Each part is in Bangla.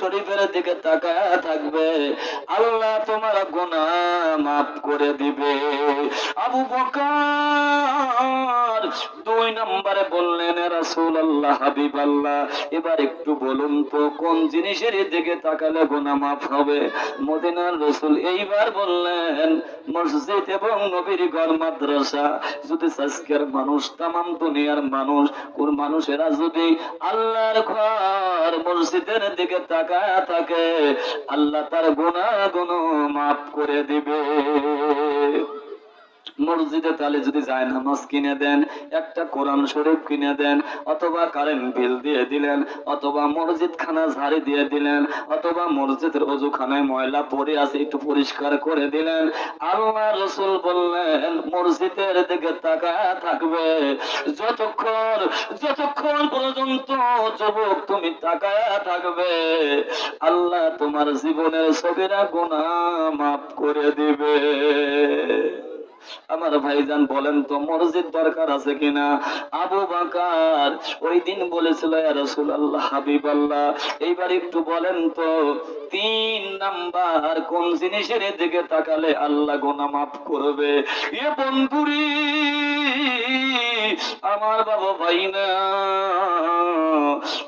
শরীফের দিকে তাকায় থাকবে, আল্লাহ তোমার গুনাহ মাফ করে দিবে। আবু বকর 2 নম্বরে বললেন, রাসূলুল্লাহ, হাবিবাল্লাহ, এবার একটু বলুন তো কোন জিনিসের দিকে তাকালে গুনাহ মাফ হবে? মদিনার রাসূল এইবার বললেন, মসজিদ এবং নবীর ঘর, মাদ্রাসা। যদি আজকের মানুষ, তামাম দুনিয়ার মানুষ, কোন মানুষেরা যদি আল্লাহর ঘর মসজিদের দিকে তাকায় থাকে, আল্লাহ তার গুনাহগুলো মাফ করে দিবে। মসজিদে তাহলে যদি যায় নামাজ কিনে দেন, একটা কোরআন শরীফ কিনে দেন, অথবা কারেন্ট বিল দিয়ে দিলেন, অথবা মসজিদ খানা ঝাড়ি দিয়ে দিলেন, অথবা মসজিদের ওযুখানায় ময়লা পড়ে আছে একটু পরিষ্কার করে দিলেন, আল্লাহ রাসূল বললেন মসজিদের দিকে তাকায় থাকবে যতক্ষণ যতক্ষণ পর্যন্ত যুবক তুমি তাকায় থাকবে, আল্লাহ তোমার জীবনের সগীরা গুনাহ মাফ করে দিবে। আমার ভাইজান বলেন তো মসজিদ দরকার আছে কিনা? আবু বকর ওই দিন বলেছিল, ইয়া রাসূলুল্লাহ, হাবিবাল্লাহ, এইবার একটু বলেন তো 3 নাম্বার কোন জিনিসের দিকে তাকালে আল্লাহ গুনাহ মাফ করবে? এ বন্ধুরি, আমার বাবা ভাই না,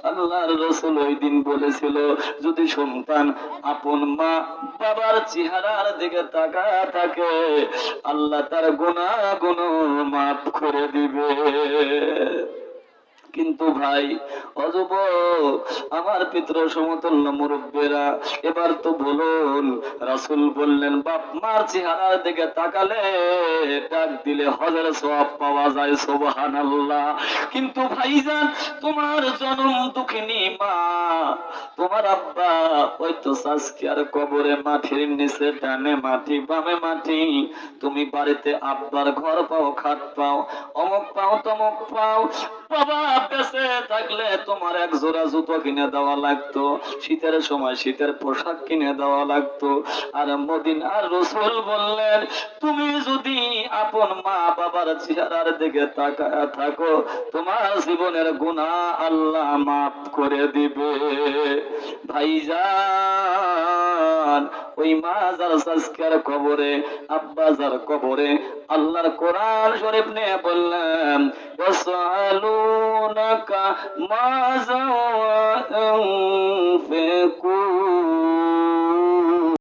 আল্লাহর রাসূল ওই দিন বলেছিল যদি সন্তান আপন মা বাবার চেহারার দিকে তাকায় থাকে, আল্লাহ তার গুনাহগুলো মাফ করে দিবে। কিন্তু ভাই অযুবক, আমার পিতৃ সমতুল্য মুরব্বীরা, এবার তো বলুন, রাসূল বললেন বাপ মার চেহারার দিকে তাকালে ডাক দিলে হজের সওয়াব পাওয়া যায়, সুবহানাল্লাহ। কিন্তু ভাইজান, তোমার জনম দুঃখিনী মা, তোমার আব্বা হয়তো আজকের কবরে মাটির নিচে, ডানে মাটি বামে মাটি, তুমি বাড়িতে আব্বার ঘর পাও, খাট পাও, অমুক পাও, তমুক পাও। বাবা বেঁচে থাকলে তোমার এক জোড়া জুতো কিনে দেওয়া লাগতো, শীতের সময় শীতের পোশাক কিনে দেওয়া লাগতো। আর মদিনার রাসূল বললেন তুমি যদি আপন মা বাবার চেহারার দিকে তাকায় থাকো, তোমার জীবনের গুনাহ আল্লাহ মাফ করে দিবে। ভাইজান, ওই মা যার আজকের কবরে, আব্বা যার কবরে, আল্লাহর কোরআন শরীফ নিয়ে বললেন ইয়াসআলুনাকা মাযা আনফিকু